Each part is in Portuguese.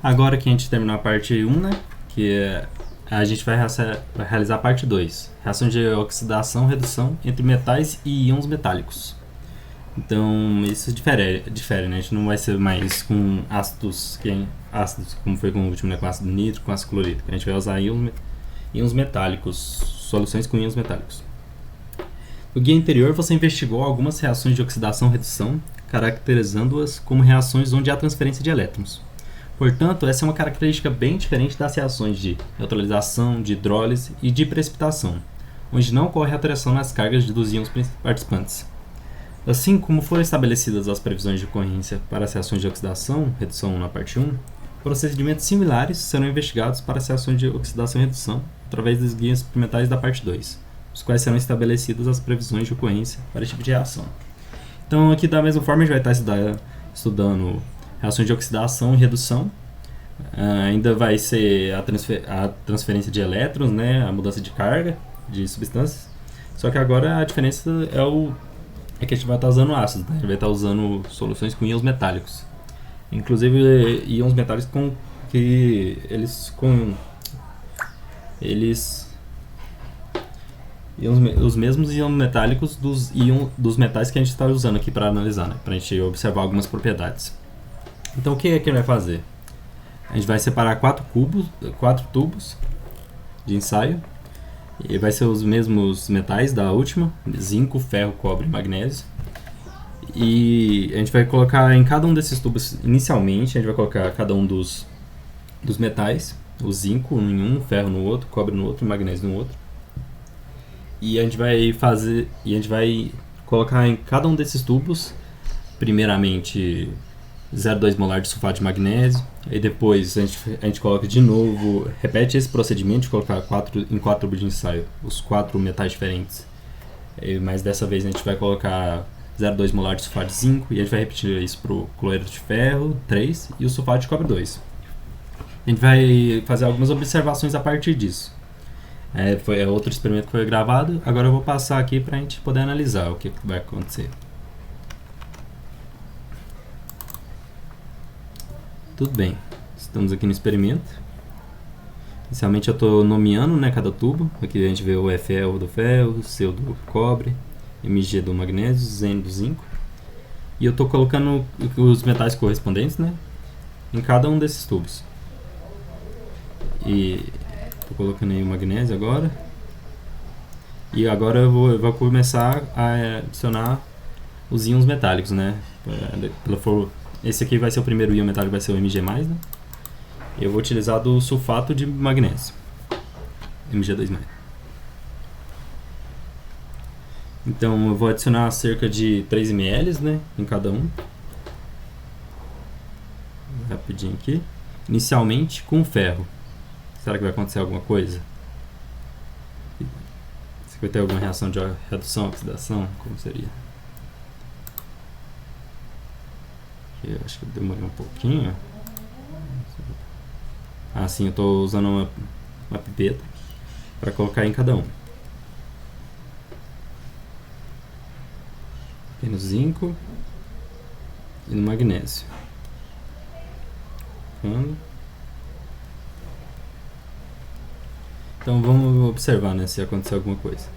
Agora que a gente terminou a parte 1, né? A gente vai realizar a parte 2. Reação de oxidação, redução entre metais e íons metálicos. Então, isso difere, né? A gente não vai ser mais com ácidos, como foi com o último, né? Com ácido nítrico, com ácido clorídrico. A gente vai usar íons metálicos, soluções com íons metálicos. No guia anterior, você investigou algumas reações de oxidação-redução, caracterizando-as como reações onde há transferência de elétrons. Portanto, essa é uma característica bem diferente das reações de neutralização, de hidrólise e de precipitação, onde não ocorre alteração nas cargas dos íons participantes. Assim como foram estabelecidas as previsões de ocorrência para as reações de oxidação-redução na parte 1, procedimentos similares serão investigados para as reações de oxidação e redução através dos guias experimentais da parte 2, os quais serão estabelecidas as previsões de ocorrência para esse tipo de reação. Então, aqui da mesma forma, a gente vai estar estudando reações de oxidação e redução. Ainda vai ser a transferência de elétrons, né, a mudança de carga de substâncias. Só que agora a diferença é que a gente vai estar usando ácidos, né? A gente vai estar usando soluções com íons metálicos. Inclusive íons metálicos os mesmos íons metálicos dos metais que a gente está usando aqui para analisar, né? Para a gente observar algumas propriedades. Então o que a gente vai fazer? A gente vai separar 4 tubos de ensaio. E vai ser os mesmos metais da última: zinco, ferro, cobre e magnésio. E a gente vai colocar em cada um desses tubos, inicialmente, a gente vai colocar cada um dos metais: o zinco em um, ferro no outro, cobre no outro e magnésio no outro. E a gente vai colocar em cada um desses tubos, primeiramente 0,2 molar de sulfato de magnésio, e depois a gente coloca de novo, repete esse procedimento de colocar em 4 tubos de ensaio os 4 metais diferentes, mas dessa vez a gente vai colocar 0,2 molar de sulfato de zinco, e a gente vai repetir isso para o cloreto de ferro 3 e o sulfato de cobre 2. A gente vai fazer algumas observações a partir disso. Foi outro experimento que foi gravado. Agora eu vou passar aqui para a gente poder analisar o que vai acontecer. Tudo bem, estamos aqui no experimento. Inicialmente eu estou nomeando, né, cada tubo. Aqui a gente vê o Fe do ferro, C do cobre, Mg do magnésio, Zn do zinco. E eu estou colocando os metais correspondentes, né, em cada um desses tubos. E estou colocando aí o magnésio agora. E agora eu vou começar a adicionar os íons metálicos, né. Esse aqui vai ser o primeiro íon metálico, vai ser o Mg+, né? Eu vou utilizar do sulfato de magnésio, Mg2+. Então eu vou adicionar cerca de 3 ml, né, em cada um. Rapidinho aqui. Inicialmente com ferro. Será que vai acontecer alguma coisa? Será que vai ter alguma reação de redução, oxidação? Como seria? Eu acho que eu demorei um pouquinho. Sim, eu estou usando uma pipeta para colocar em cada um. Aqui no zinco e no magnésio. Então vamos observar, né, se acontecer alguma coisa.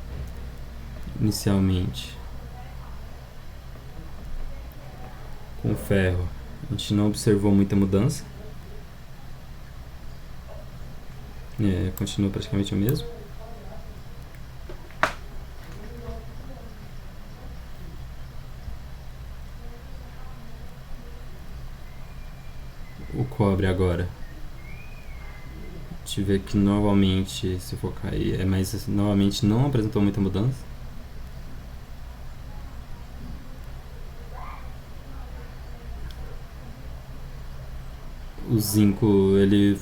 Inicialmente, com ferro, a gente não observou muita mudança. Continua praticamente o mesmo. O cobre agora. A gente vê que novamente, se focar aí, mas novamente não apresentou muita mudança. O zinco, ele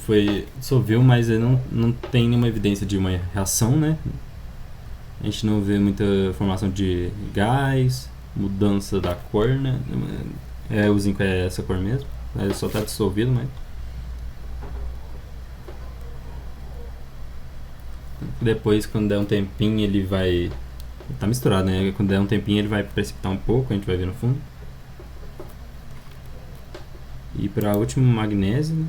dissolveu, mas ele não tem nenhuma evidência de uma reação, né? A gente não vê muita formação de gás, mudança da cor, né? O zinco é essa cor mesmo, ele só está dissolvido, mas... Depois, quando der um tempinho, ele vai... Tá misturado, né? Quando der um tempinho, ele vai precipitar um pouco, a gente vai ver no fundo. E para o último, magnésio, né?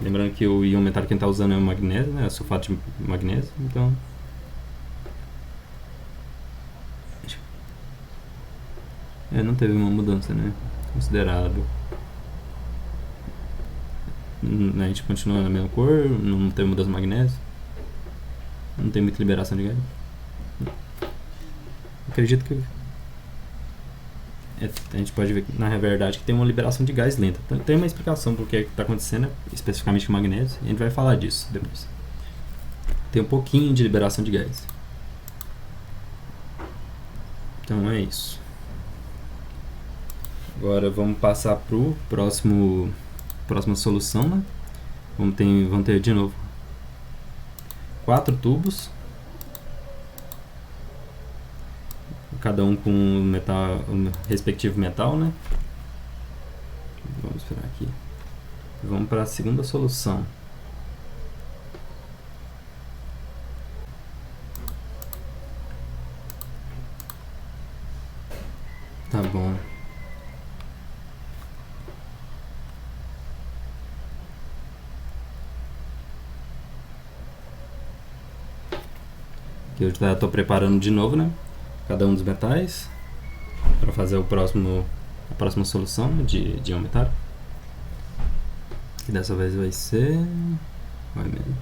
Lembrando que o íon metálico que a gente está usando é o magnésio, né? É sulfato de magnésio, então... não teve uma mudança, né? Considerável. A gente continua na mesma cor, não tem mudança de magnésio. Não tem muita liberação de gás. Acredito que... a gente pode ver, na verdade, que tem uma liberação de gás lenta. Então, tem uma explicação do que está acontecendo, especificamente com o magnésio, e a gente vai falar disso depois. Tem um pouquinho de liberação de gás. Então é isso. Agora vamos passar para o próxima solução, né? Vamos ter de novo 4 tubos, cada um com o respectivo metal, né? Vamos esperar aqui. Vamos para a segunda solução. Tá bom. Aqui eu já estou preparando de novo, né? Cada um dos metais para fazer a próxima solução de íon metálico. Que dessa vez vai ser... vai mesmo.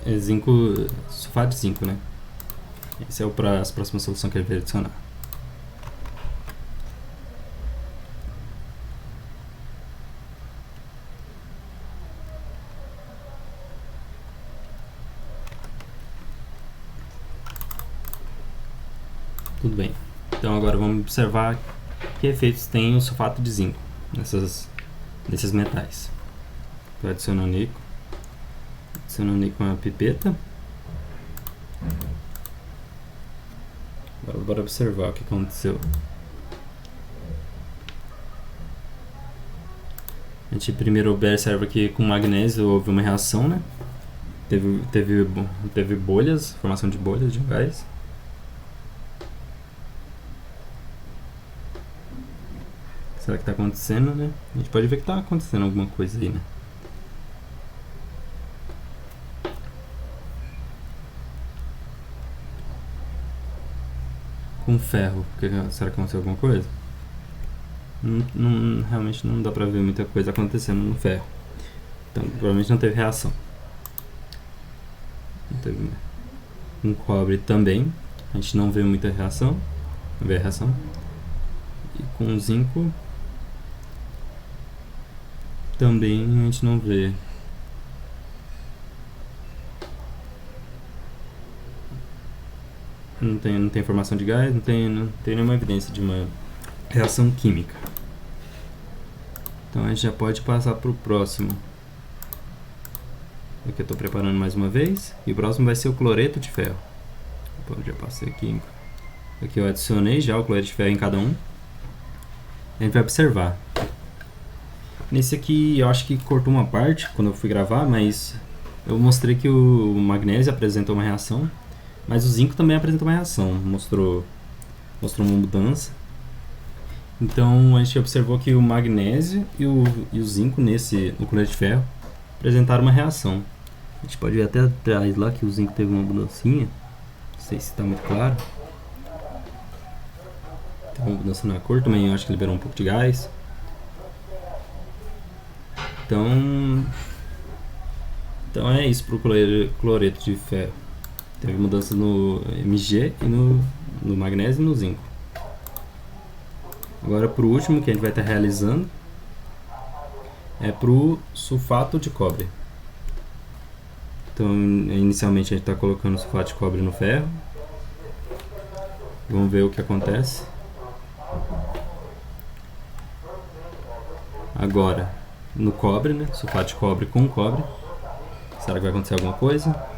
É zinco, sulfato de zinco, né? Esse é a próxima solução que a gente vai adicionar. Tudo bem. Então agora vamos observar que efeitos tem o sulfato de zinco nesses metais. Estou adicionando ele com a pipeta. Agora bora observar o que aconteceu. A gente primeiro observa que com magnésio houve uma reação, né? Teve bolhas, formação de bolhas de gás. Será que está acontecendo, né? A gente pode ver que está acontecendo alguma coisa aí, né? Com ferro, será que aconteceu alguma coisa? Realmente não dá pra ver muita coisa acontecendo no ferro. Então provavelmente não teve reação. Com cobre também, a gente não vê muita reação. Não vê a reação. E com zinco também a gente não vê. Não tem formação de gás, não tem nenhuma evidência de uma reação química. Então a gente já pode passar para o próximo. Aqui eu estou preparando mais uma vez. E o próximo vai ser o cloreto de ferro. Eu já passei aqui. Aqui eu adicionei já o cloreto de ferro em cada um. A gente vai observar. Nesse aqui eu acho que cortou uma parte quando eu fui gravar, mas eu mostrei que o magnésio apresentou uma reação. Mas o zinco também apresenta uma reação, mostrou uma mudança. Então a gente observou que o magnésio e o zinco no cloreto de ferro apresentaram uma reação. A gente pode ver até atrás lá que o zinco teve uma mudancinha. Não sei se está muito claro. Tem uma mudança na cor também, eu acho que liberou um pouco de gás. Então é isso para o cloreto de ferro. Teve mudança no Mg e no magnésio e no zinco. Agora para o último que a gente vai estar realizando é para o sulfato de cobre. Então inicialmente a gente está colocando o sulfato de cobre no ferro. Vamos ver o que acontece. Agora no cobre, né? Sulfato de cobre com cobre. Será que vai acontecer alguma coisa?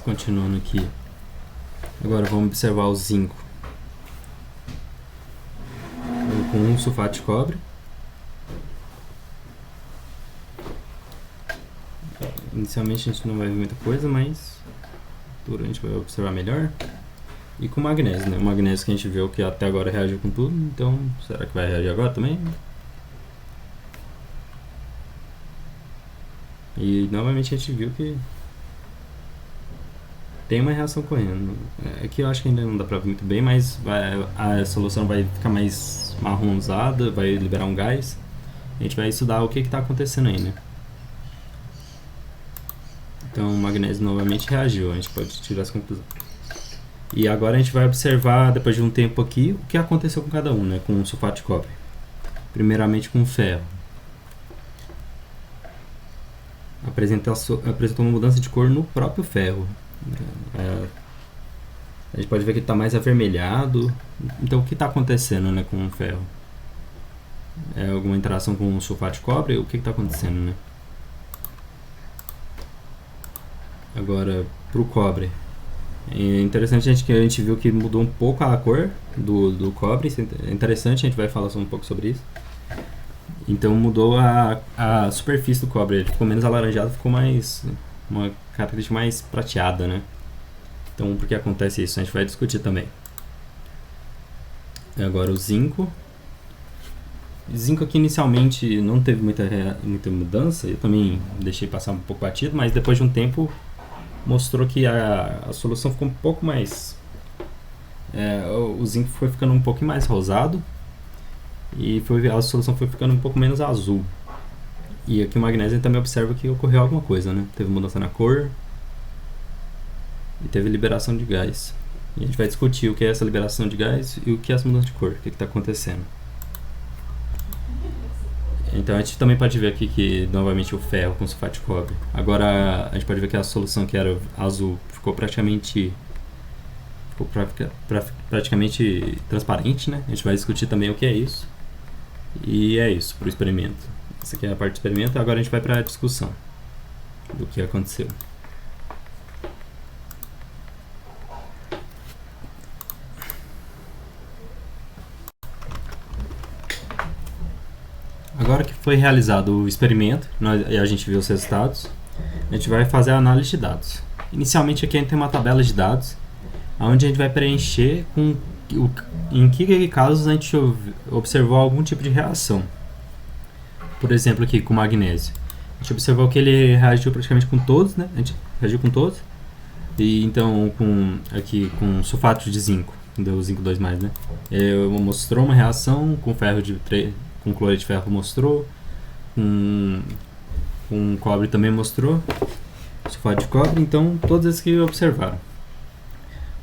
continuando aqui. Agora vamos observar o zinco com um sulfato de cobre. Inicialmente a gente não vai ver muita coisa, mas a gente vai observar melhor. E com magnésio, né? O magnésio que a gente viu que até agora reagiu com tudo, então será que vai reagir agora também? E novamente a gente viu que tem uma reação correndo. Aqui eu acho que ainda não dá pra ver muito bem, mas a solução vai ficar mais marronzada, vai liberar um gás. A gente vai estudar o que está acontecendo aí, né? Então o magnésio novamente reagiu, a gente pode tirar essa conclusão. E agora a gente vai observar, depois de um tempo aqui, o que aconteceu com cada um, né? Com o sulfato de cobre. Primeiramente com o ferro. Apresentou uma mudança de cor no próprio ferro. A gente pode ver que ele está mais avermelhado. Então o que está acontecendo, né, com o ferro? É alguma interação com o sulfato de cobre? O que está acontecendo, né? Agora, para o cobre. É interessante que a gente viu que mudou um pouco a cor do cobre. Isso é interessante, a gente vai falar um pouco sobre isso. Então mudou a superfície do cobre. Ele ficou menos alaranjado, ficou mais uma característica mais prateada, né? Então por que acontece isso? A gente vai discutir também. Agora o zinco. O zinco aqui inicialmente não teve muita mudança. Eu também deixei passar um pouco batido, mas depois de um tempo mostrou que a solução ficou um pouco mais... o zinco foi ficando um pouco mais rosado e a solução foi ficando um pouco menos azul. E aqui o magnésio também observa que ocorreu alguma coisa, né? Teve mudança na cor e teve liberação de gás. E a gente vai discutir o que é essa liberação de gás e o que é essa mudança de cor, o que está acontecendo. Então a gente também pode ver aqui que novamente o ferro com sulfato de cobre. Agora a gente pode ver que a solução que era azul ficou praticamente transparente, né? A gente vai discutir também o que é isso. E é isso para o experimento. Essa aqui é a parte do experimento. Agora a gente vai para a discussão do que aconteceu. Agora que foi realizado o experimento e a gente viu os resultados, a gente vai fazer a análise de dados. Inicialmente aqui a gente tem uma tabela de dados, onde a gente vai preencher em que casos a gente observou algum tipo de reação. Por exemplo, aqui com o magnésio. A gente observou que ele reagiu praticamente com todos, né? A gente reagiu com todos. E então aqui com sulfato de zinco, deu zinco 2+, né? Mostrou uma reação com ferro com cloreto de ferro mostrou, com cobre também mostrou, sulfato de cobre, então todos esses que observaram.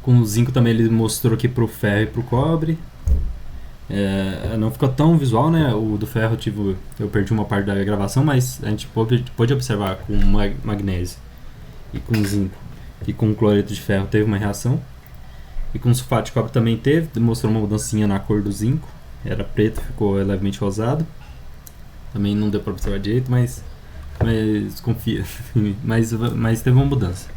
Com o zinco também ele mostrou aqui para o ferro e para o cobre. Não ficou tão visual, né? O do ferro eu perdi uma parte da gravação, mas a gente pôde observar com magnésio e com zinco e com cloreto de ferro teve uma reação. E com sulfato de cobre também mostrou uma mudancinha na cor do zinco. Era preto, ficou levemente rosado. Também não deu para observar direito, mas confia. mas teve uma mudança.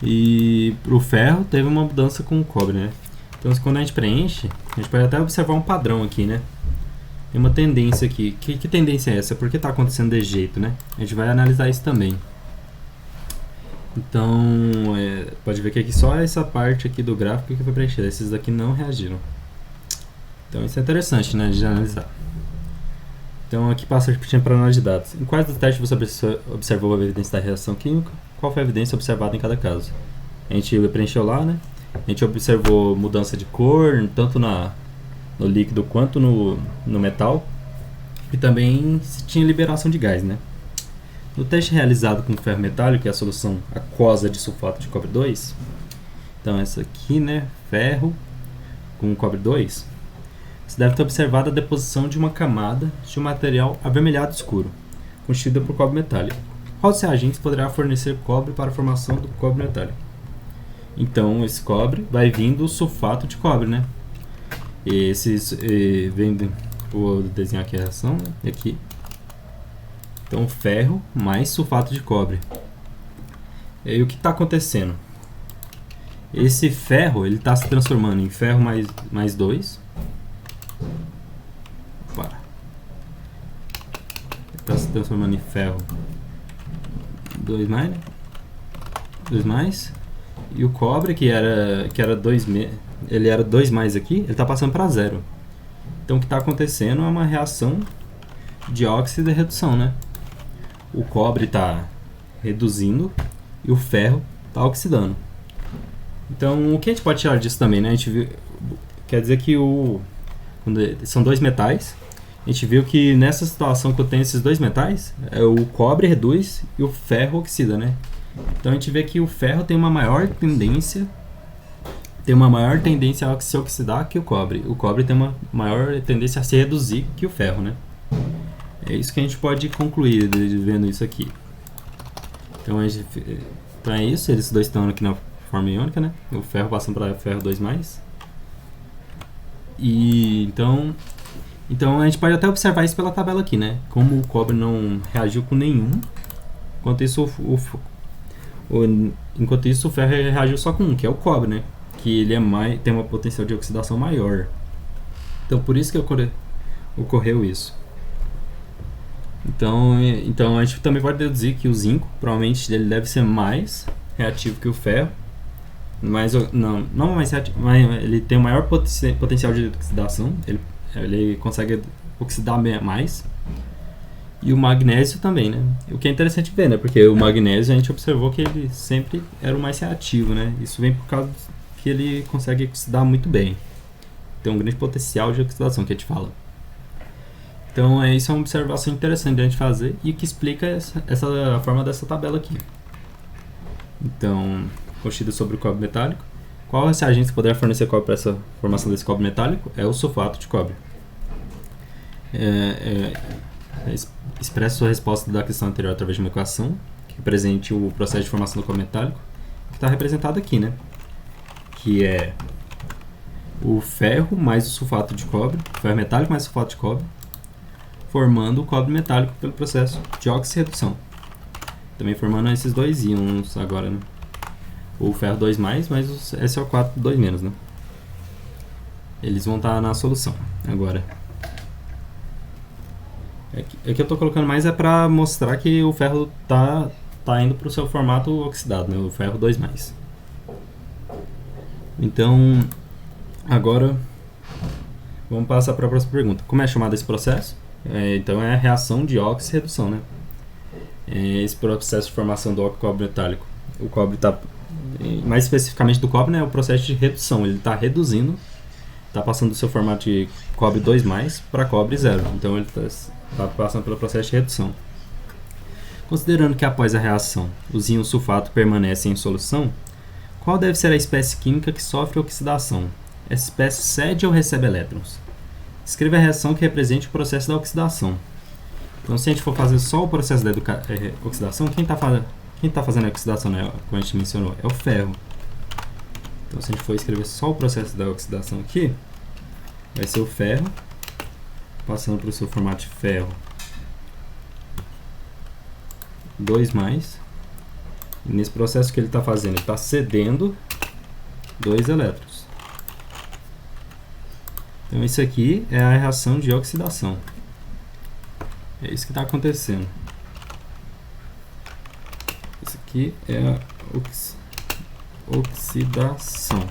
E pro ferro teve uma mudança com o cobre, né? Então quando a gente preenche, a gente pode até observar um padrão aqui, né? Tem uma tendência aqui. Que tendência é essa? Por que está acontecendo desse jeito, né? A gente vai analisar isso também. Então, pode ver que aqui só essa parte aqui do gráfico que foi preenchida. Esses daqui não reagiram. Então isso é interessante, né, de analisar. Então aqui passa repetindo para análise de dados. Em quais dos testes você observou a evidência da reação química? Qual foi a evidência observada em cada caso? A gente preencheu lá, né? A gente observou mudança de cor, tanto no líquido quanto no metal. E também se tinha liberação de gás, né? No teste realizado com ferro metálico, que é a solução aquosa de sulfato de cobre 2. Então essa aqui, né? Ferro com cobre 2. Você deve ter observado a deposição de uma camada de um material avermelhado escuro, constituída por cobre metálico. Qual dos reagentes poderá fornecer cobre para a formação do cobre metálico? Então, esse cobre vai vir do sulfato de cobre, né? Vou desenhar aqui a reação, né? Aqui. Então, ferro mais sulfato de cobre. E aí, o que está acontecendo? Esse ferro, ele está se transformando em ferro mais 2. Opa. Ele está se transformando em ferro 2 mais, né? 2 mais. E o cobre, que era 2, ele era 2 mais aqui, ele está passando para 0. Então o que está acontecendo é uma reação de óxido e redução, né? O cobre está reduzindo e o ferro está oxidando. Então o que a gente pode tirar disso também, né? A gente viu, quer dizer que quando são dois metais, a gente viu que nessa situação que eu tenho esses dois metais, o cobre reduz e o ferro oxida, né? Então a gente vê que o ferro tem uma maior tendência a se oxidar que o cobre. O cobre tem uma maior tendência a se reduzir que o ferro, né? É isso que a gente pode concluir vendo isso aqui. Então é isso, eles dois estão aqui na forma iônica, né? O ferro passando para ferro 2+. E então a gente pode até observar isso pela tabela aqui, né? Como o cobre não reagiu com nenhum, enquanto isso o ferro reagiu só com um, que é o cobre, né? Que ele tem uma potencial de oxidação maior. Então por isso que ocorreu isso. Então a gente também pode deduzir que o zinco provavelmente ele deve ser mais reativo que o ferro, mas não mais reativo, mas ele tem o maior potencial de oxidação, ele consegue oxidar mais. E o magnésio também, né? O que é interessante ver, né? Porque o magnésio a gente observou que ele sempre era o mais reativo, né? Isso vem por causa que ele consegue oxidar muito bem. Tem um grande potencial de oxidação que a gente fala. Então isso é uma observação interessante de a gente fazer e que explica a forma dessa tabela aqui. Então, conhecido sobre o cobre metálico. Qual reagente poderá fornecer cobre para essa formação desse cobre metálico? É o sulfato de cobre. Expressa sua resposta da questão anterior através de uma equação que represente o processo de formação do cobre metálico, que está representado aqui, né? Que é o ferro mais o sulfato de cobre, ferro metálico mais o sulfato de cobre, formando o cobre metálico pelo processo de oxirredução. Também formando esses dois íons agora, né? O ferro 2+, mais o SO4 2-, né? Eles vão estar na solução agora. É que eu estou colocando mais para mostrar que o ferro tá indo para o seu formato oxidado, né? O ferro 2+. Então, agora vamos passar para a próxima pergunta. Como é chamado esse processo? Então é a reação de óxido-redução, né? Esse processo de formação do cobre metálico. O cobre está, mais especificamente do cobre, né? É o processo de redução. Ele está reduzindo, está passando do seu formato de cobre 2+ para cobre 0. Então ele está passando pelo processo de redução. Considerando que após a reação os íons sulfato permanecem em solução, qual deve ser a espécie química que sofre oxidação? Essa espécie cede ou recebe elétrons? Escreva a reação que represente o processo da oxidação. Então, se a gente for fazer só o processo da oxidação, quem está fazendo a oxidação, né, como a gente mencionou, é o ferro. Então, se a gente for escrever só o processo da oxidação aqui, vai ser o ferro passando para o seu formato de ferro 2+. E nesse processo que ele está fazendo, ele está cedendo 2 elétrons. Então isso aqui é a reação de oxidação. É isso que está acontecendo. Isso aqui é a oxidação.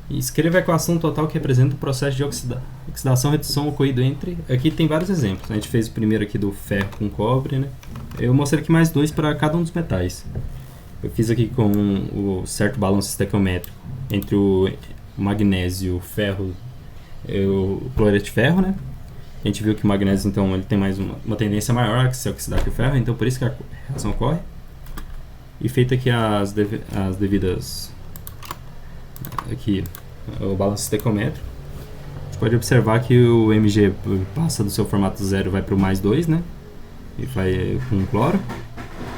E escreva a equação total que representa o processo de oxidação e redução ocorrido entre... Aqui tem vários exemplos. A gente fez o primeiro aqui do ferro com cobre, né? Eu mostrei aqui mais 2 para cada um dos metais. Eu fiz aqui com o certo balanço estequiométrico entre o magnésio, o ferro e o cloreto de ferro, né? A gente viu que o magnésio, então, ele tem mais uma tendência maior a se oxidar que o ferro, então por isso que a reação ocorre. E feito aqui as devidas... Aqui, o balanço estequiométrico, a gente pode observar que o Mg passa do seu formato 0 e vai para o +2, né? E vai com cloro.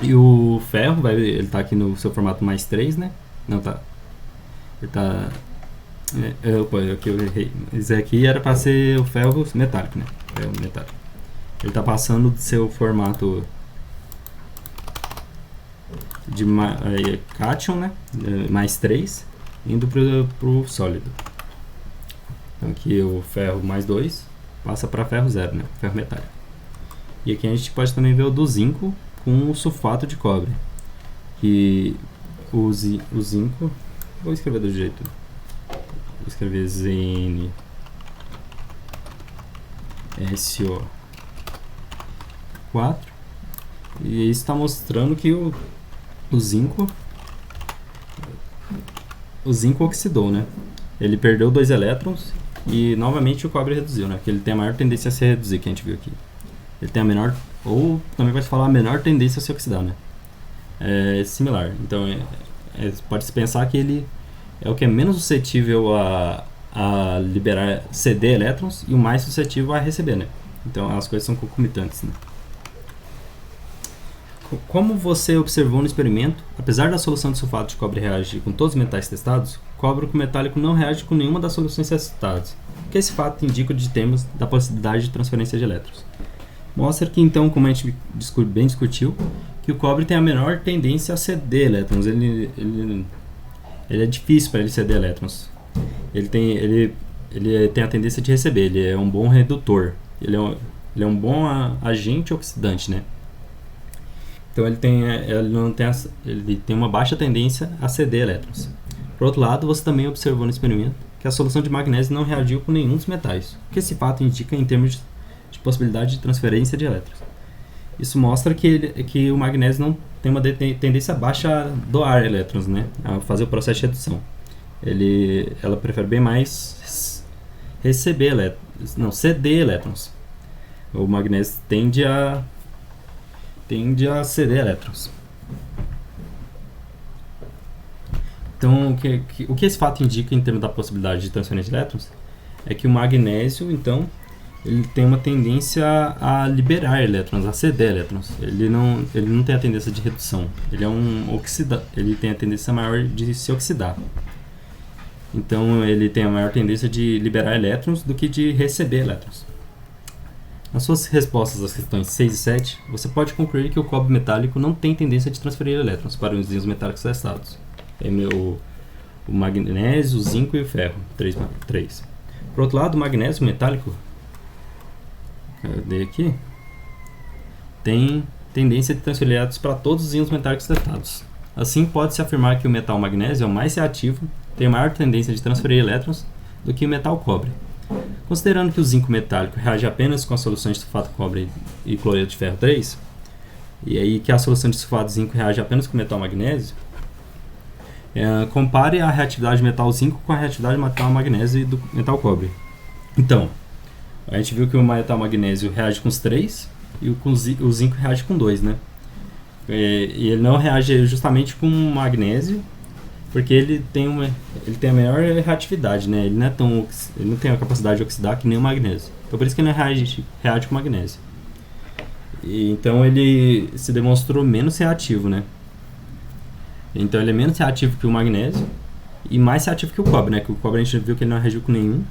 E o ferro, ele está aqui no seu formato +3, né? Não, tá. Ele está... aqui eu errei. Esse aqui era para ser o ferro metálico, né? Ferro metálico. Ele está passando do seu formato de cátion, né? Mais 3, indo pro sólido. Então aqui o ferro mais 2 passa para ferro 0, né? Ferro metálico. E aqui a gente pode também ver o do zinco com o sulfato de cobre. Que o zinco... Vou escrever do jeito... Vou escrever ZnSO4. E isso está mostrando que o zinco oxidou, né? Ele perdeu 2 elétrons e novamente o cobre reduziu, né? Porque ele tem a maior tendência a se reduzir, que a gente viu aqui. Ele tem a menor, ou também vai falar a menor tendência a se oxidar, né? É similar. Então pode-se pensar que ele é o que é menos suscetível a liberar, ceder elétrons e o mais suscetível a receber, né? Então as coisas são concomitantes, né? Como você observou no experimento, apesar da solução de sulfato de cobre reagir com todos os metais testados, o cobre metálico não reage com nenhuma das soluções testadas, o que esse fato indica de termos da possibilidade de transferência de elétrons. Mostra que então, como a gente bem discutiu, que o cobre tem a menor tendência a ceder elétrons. Ele é difícil para ele ceder elétrons. Ele tem a tendência de receber, ele é um bom redutor, ele é um bom agente oxidante, né? Então ele tem uma baixa tendência a ceder elétrons. Por outro lado, você também observou no experimento que a solução de magnésio não reagiu com nenhum dos metais, o que esse fato indica em termos de possibilidade de transferência de elétrons. Isso mostra que o magnésio não tem uma tendência baixa a doar elétrons, né, a fazer o processo de redução. Ela prefere bem mais ceder elétrons. O magnésio tende a ceder elétrons. Então, o que esse fato indica em termos da possibilidade de transferência de elétrons é que o magnésio, então, ele tem uma tendência a liberar elétrons, a ceder elétrons. Ele não tem a tendência de redução. Ele tem a tendência maior de se oxidar. Então, ele tem a maior tendência de liberar elétrons do que de receber elétrons. Nas suas respostas às questões 6 e 7, você pode concluir que o cobre metálico não tem tendência de transferir elétrons para os íons metálicos testados. O magnésio, o zinco e o ferro. 3. Por outro lado, o magnésio metálico tem tendência de transferir elétrons para todos os íons metálicos testados. Assim, pode-se afirmar que o metal magnésio é o mais reativo, tem maior tendência de transferir elétrons do que o metal cobre. Considerando que o zinco metálico reage apenas com as soluções de sulfato de cobre e cloreto de ferro 3, e aí que a solução de sulfato de zinco reage apenas com o metal magnésio, compare a reatividade do metal zinco com a reatividade do metal magnésio e do metal cobre. Então, a gente viu que o metal magnésio reage com os 3 e o zinco reage com 2, né? E ele não reage justamente com o magnésio, porque ele tem a maior reatividade, né? Ele não tem a capacidade de oxidar que nem o magnésio. Então por isso que ele não reage com o magnésio. E, então ele se demonstrou menos reativo, né? Então ele é menos reativo que o magnésio e mais reativo que o cobre, né? Que o cobre a gente viu que ele não reagiu com nenhum.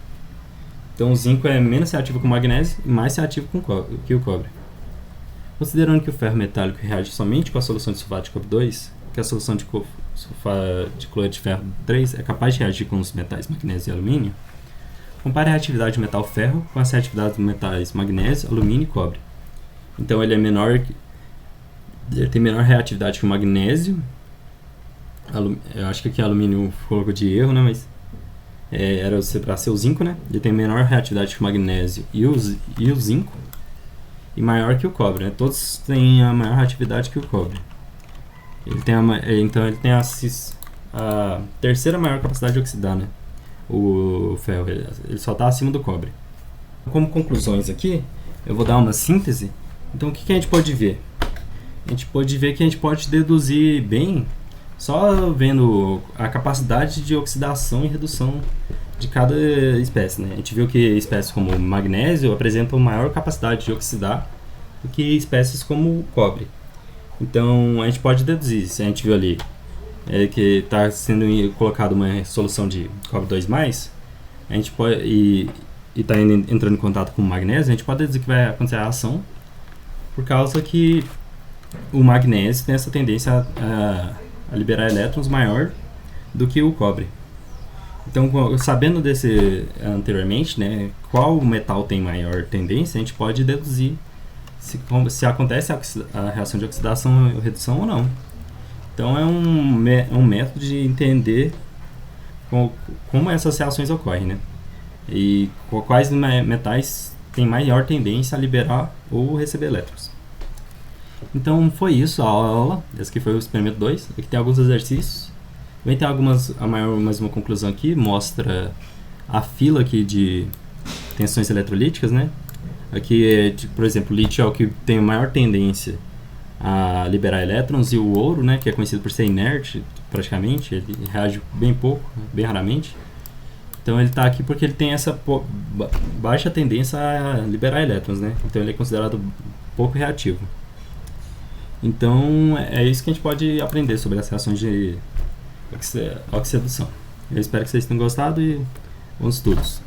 Então o zinco é menos reativo que o magnésio e mais reativo que o cobre. Considerando que o ferro metálico reage somente com a solução de sulfato de cobre 2, que a solução de cloreto de ferro 3 é capaz de reagir com os metais magnésio e alumínio, compare a reatividade do metal ferro com as reatividades dos metais magnésio, alumínio e cobre. Então ele tem menor reatividade que o magnésio. Eu acho que aqui alumínio colocou de erro, né? Mas era para ser o zinco, né? Ele tem menor reatividade que o magnésio e o zinco, e maior que o cobre, né? Todos têm a maior reatividade que o cobre. Então ele tem a terceira maior capacidade de oxidar, né? O ferro, ele só está acima do cobre. Como conclusões aqui, eu vou dar uma síntese. Então o que a gente pode ver? A gente pode ver que a gente pode deduzir bem só vendo a capacidade de oxidação e redução de cada espécie, né? A gente viu que espécies como o magnésio apresentam maior capacidade de oxidar do que espécies como o cobre. Então a gente pode deduzir, se a gente viu ali que está sendo colocado uma solução de cobre 2+, a gente pode, e está entrando em contato com o magnésio, a gente pode deduzir que vai acontecer a ação por causa que o magnésio tem essa tendência a liberar elétrons maior do que o cobre. Então, sabendo desse anteriormente, né, qual metal tem maior tendência, a gente pode deduzir se acontece a reação de oxidação ou redução ou não. Então, é um método de entender como essas reações ocorrem, né? E quais metais têm maior tendência a liberar ou receber elétrons. Então, foi isso a aula. Esse aqui foi o experimento 2. Aqui tem alguns exercícios. Também tem mais uma conclusão aqui, mostra a fila aqui de tensões eletrolíticas, né? Aqui, por exemplo, o lítio é o que tem a maior tendência a liberar elétrons, e o ouro, né, que é conhecido por ser inerte praticamente, ele reage bem pouco, bem raramente. Então ele está aqui porque ele tem essa baixa tendência a liberar elétrons, né? Então ele é considerado pouco reativo. Então é isso que a gente pode aprender sobre as reações de oxidação. Eu espero que vocês tenham gostado e bons estudos.